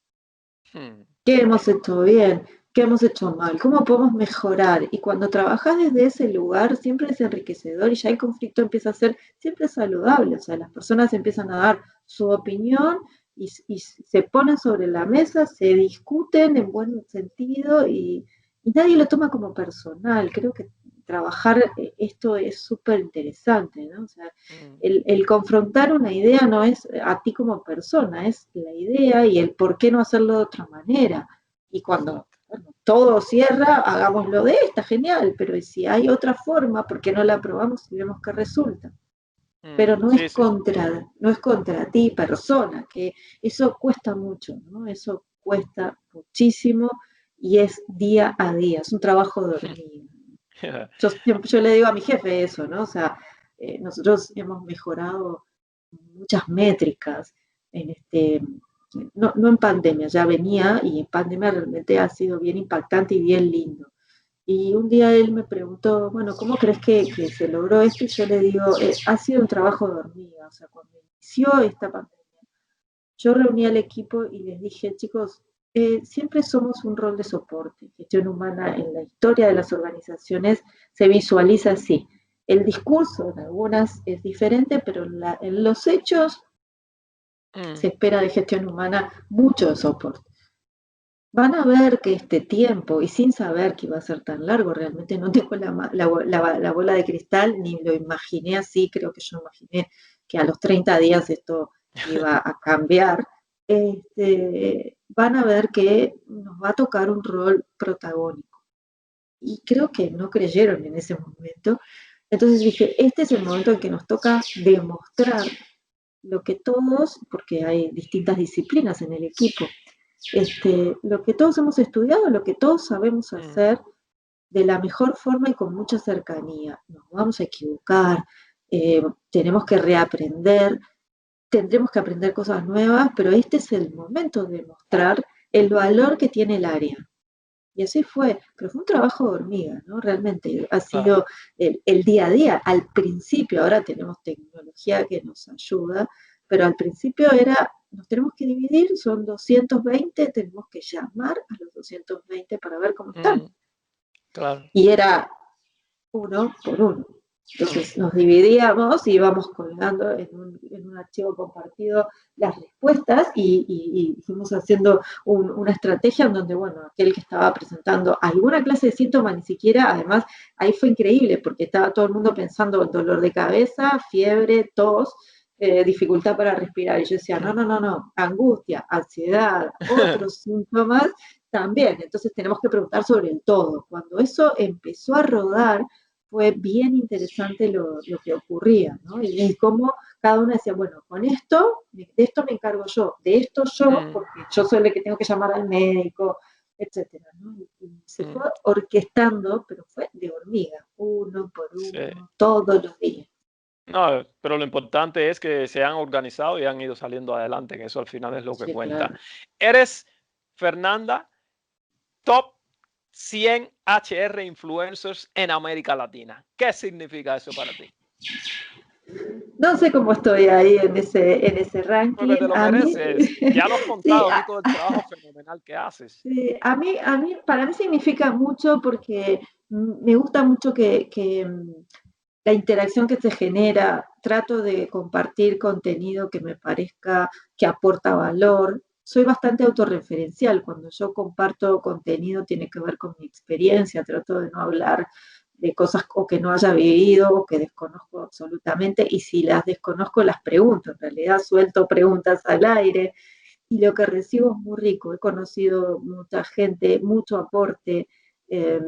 Mm, ¿Qué hemos hecho bien? ¿Qué hemos hecho mal? ¿Cómo podemos mejorar? Y cuando trabajas desde ese lugar, siempre es enriquecedor y ya el conflicto empieza a ser siempre saludable. O sea, las personas empiezan a dar su opinión y se ponen sobre la mesa, se discuten en buen sentido y nadie lo toma como personal. Creo que trabajar esto es súper interesante, ¿no? O sea, mm, el confrontar una idea no es a ti como persona, es la idea y el por qué no hacerlo de otra manera. Y cuando exacto. bueno, todo cierra, hagámoslo de esta, genial, pero si hay otra forma, ¿por qué no la probamos y vemos qué resulta? Pero no Sí, es sí. no es contra ti, persona, que eso cuesta mucho, ¿no? Eso cuesta muchísimo y es día a día, es un trabajo de hormiga. Yo le digo a mi jefe eso, ¿no? O sea, nosotros hemos mejorado muchas métricas en no en pandemia, ya venía y en pandemia realmente ha sido bien impactante y bien lindo. Y un día él me preguntó, bueno, ¿cómo crees que se logró esto? Y yo le digo, ha sido un trabajo de hormiga, o sea, cuando inició esta pandemia, yo reuní al equipo y les dije, chicos, siempre somos un rol de soporte. Gestión humana en la historia de las organizaciones se visualiza así. El discurso en algunas es diferente, pero en los hechos se Mm, espera de gestión humana mucho de soporte. Van a ver que este tiempo, y sin saber que iba a ser tan largo, realmente no tengo la bola de cristal, ni lo imaginé así, creo que yo imaginé que a los 30 días esto iba a cambiar, van a ver que nos va a tocar un rol protagónico. Y creo que no creyeron en ese momento. Entonces dije, este es el momento en que nos toca demostrar lo que todos, porque hay distintas disciplinas en el equipo, lo que todos hemos estudiado, lo que todos sabemos mm, hacer de la mejor forma y con mucha cercanía. Nos vamos a equivocar, tenemos que reaprender, tendremos que aprender cosas nuevas, pero este es el momento de mostrar el valor que tiene el área. Y así fue, pero fue un trabajo de hormiga, ¿no? Realmente ha claro. sido el día a día. Al principio, ahora tenemos tecnología que nos ayuda, pero al principio era, nos tenemos que dividir, son 220, tenemos que llamar a los 220 para ver cómo están. Mm, claro. Y era uno por uno. Mm, Entonces nos dividíamos y íbamos colgando en un archivo compartido las respuestas y fuimos haciendo una estrategia en donde, bueno, aquel que estaba presentando alguna clase de síntoma, ni siquiera, además, ahí fue increíble porque estaba todo el mundo pensando en dolor de cabeza, fiebre, tos, dificultad para respirar. Y yo decía, no, mm, no, no, no, angustia, ansiedad, otros síntomas también. Entonces tenemos que preguntar sobre el todo. Cuando eso empezó a rodar, fue bien interesante lo que ocurría, ¿no? Y cómo cada uno decía, bueno, con esto, de esto me encargo yo, de esto yo, mm, porque yo soy el que tengo que llamar al médico, etcétera, ¿no? Y se fue mm, orquestando, pero fue de hormiga, uno por sí. uno, todos los días. No, pero lo importante es que se han organizado y han ido saliendo adelante, que eso al final es lo que Sí, cuenta. claro. Eres, Fernanda, top 100 HR influencers en América Latina. ¿Qué significa eso para ti? No sé cómo estoy ahí en ese Porque ranking. te lo A mí, mereces. Ya lo has sí, contado aquí todo el trabajo fenomenal que haces. sí, para mí significa mucho porque me gusta mucho la interacción que se genera, trato de compartir contenido que me parezca que aporta valor. Soy bastante autorreferencial, cuando yo comparto contenido tiene que ver con mi experiencia, trato de no hablar de cosas o que no haya vivido o que desconozco absolutamente, y si las desconozco las pregunto, en realidad suelto preguntas al aire y lo que recibo es muy rico. He conocido mucha gente, mucho aporte. Eh,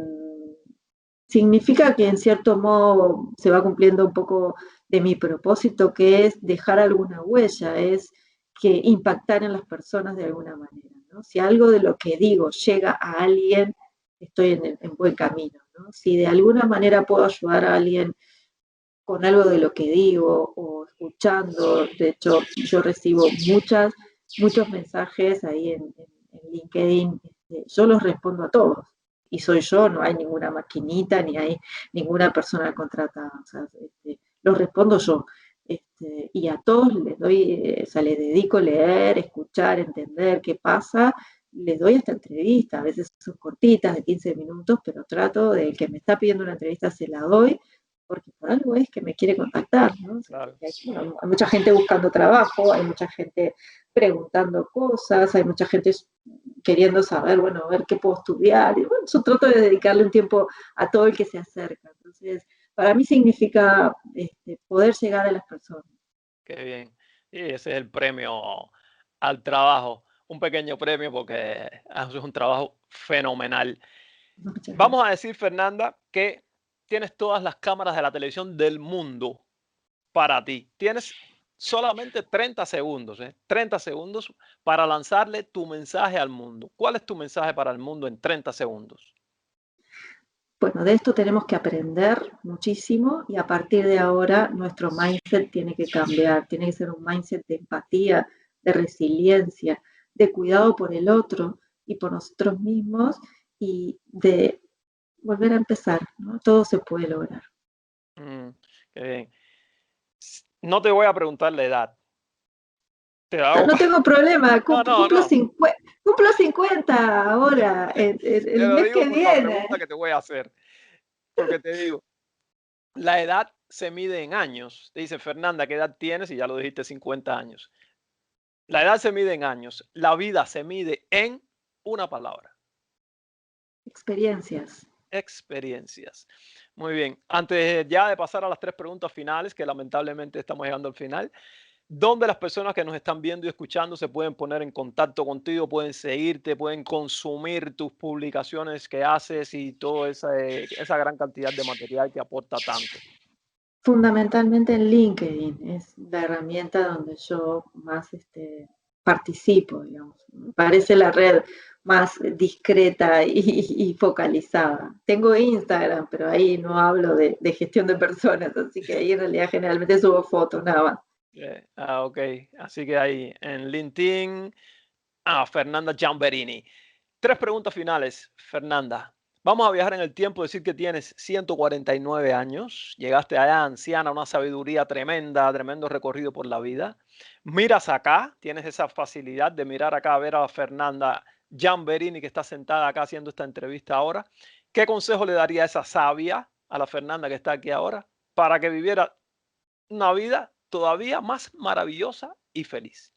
Significa que en cierto modo se va cumpliendo un poco de mi propósito, que es dejar alguna huella, es que impactar en las personas de alguna manera, ¿no? Si algo de lo que digo llega a alguien, estoy en buen camino, ¿no? Si de alguna manera puedo ayudar a alguien con algo de lo que digo o escuchando, de hecho yo recibo muchos mensajes ahí en LinkedIn, yo los respondo a todos y soy yo, no hay ninguna maquinita ni hay ninguna persona contratada, o sea, los respondo yo. Y a todos les doy, o sea, les dedico leer, escuchar, entender qué pasa, les doy esta entrevista, a veces son cortitas de 15 minutos, pero trato de que me está pidiendo una entrevista, se la doy, porque por algo es que me quiere contactar, ¿no? O sea, Claro. hay mucha gente buscando trabajo, hay mucha gente preguntando cosas, hay mucha gente queriendo saber, bueno, a ver qué puedo estudiar, y bueno, yo trato de dedicarle un tiempo a todo el que se acerca. Entonces, para mí significa poder llegar a las personas. Qué bien. Y ese es el premio al trabajo. Un pequeño premio porque haces un trabajo fenomenal. Muchas Vamos gracias. a decir, Fernanda, que tienes todas las cámaras de la televisión del mundo para ti. Tienes solamente 30 segundos, 30 segundos para lanzarle tu mensaje al mundo. ¿Cuál es tu mensaje para el mundo en 30 segundos? Bueno, de esto tenemos que aprender muchísimo y a partir de ahora nuestro mindset tiene que cambiar, tiene que ser un mindset de empatía, de resiliencia, de cuidado por el otro y por nosotros mismos y de volver a empezar, ¿no? Todo se puede lograr. Mm, qué bien. No te voy a preguntar la edad. Te No, hago no tengo problema, No, no, no. cumplo 50 ahora, Te el lo mes digo que por la viene. pregunta que te voy a hacer, porque te digo, la edad se mide en años. Te dice Fernanda, ¿qué edad tienes? Y ya lo dijiste, 50 años. La edad se mide en años, la vida se mide en una palabra, Experiencias. experiencias. Muy bien, antes ya de pasar a las tres preguntas finales, que lamentablemente estamos llegando al final, ¿dónde las personas que nos están viendo y escuchando se pueden poner en contacto contigo, pueden seguirte, pueden consumir tus publicaciones que haces y toda esa gran cantidad de material que aporta tanto? Fundamentalmente en LinkedIn, es la herramienta donde yo más participo, digamos. Me parece la red más discreta y focalizada. Tengo Instagram, pero ahí no hablo de gestión de personas, así que ahí en realidad generalmente subo fotos, nada más. Ok. Así que ahí en LinkedIn, Fernanda Giamberini. Tres preguntas finales, Fernanda. Vamos a viajar en el tiempo, decir que tienes 149 años, llegaste allá anciana, una sabiduría tremenda, tremendo recorrido por la vida. Miras acá, tienes esa facilidad de mirar acá, a ver a Fernanda Giamberini que está sentada acá haciendo esta entrevista ahora. ¿Qué consejo le daría a esa sabia, a la Fernanda que está aquí ahora, para que viviera una vida todavía más maravillosa y feliz?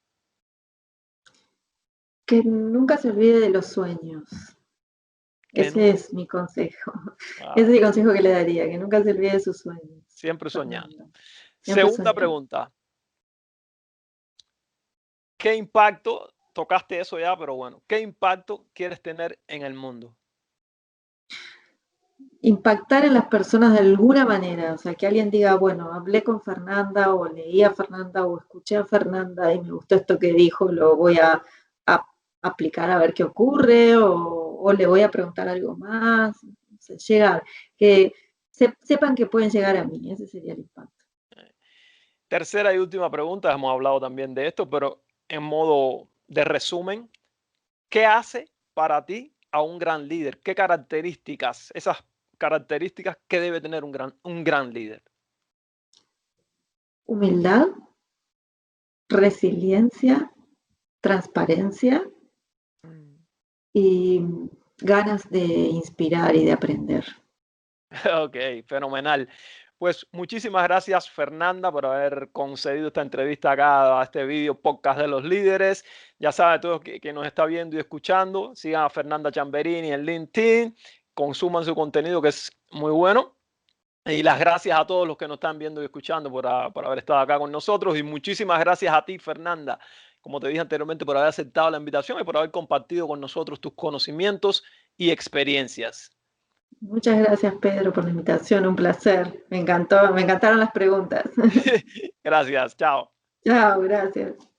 Que nunca se olvide de los sueños. Que Ese nunca, es mi consejo. Ese ah, es el consejo que le daría, que nunca se olvide de sus sueños, siempre soñando. Fernanda. Siempre Segunda soñando. pregunta. ¿Qué impacto, tocaste eso ya, pero bueno, qué impacto quieres tener en el mundo? Impactar en las personas de alguna manera, o sea, que alguien diga, bueno, hablé con Fernanda o leí a Fernanda o escuché a Fernanda y me gustó esto que dijo, lo voy a aplicar a ver qué ocurre o le voy a preguntar algo más, o sea, llegar, que sepan que pueden llegar a mí, ese sería el impacto. Tercera y última pregunta, hemos hablado también de esto, pero en modo de resumen, ¿qué hace para ti a un gran líder? ¿Qué características, esas características que debe tener un gran líder? Humildad, resiliencia, transparencia Mm. y ganas de inspirar y de aprender. Ok, fenomenal. Pues muchísimas gracias, Fernanda, por haber concedido esta entrevista acá a este video podcast de los líderes. Ya sabe, todos que nos está viendo y escuchando, sigan a Fernanda Chamberini en LinkedIn, consuman su contenido que es muy bueno. Y las gracias a todos los que nos están viendo y escuchando por haber estado acá con nosotros. Y muchísimas gracias a ti, Fernanda, como te dije anteriormente, por haber aceptado la invitación y por haber compartido con nosotros tus conocimientos y experiencias. Muchas gracias, Pedro, por la invitación, un placer. Me encantó, me encantaron las preguntas. Gracias, chao. Chao, gracias.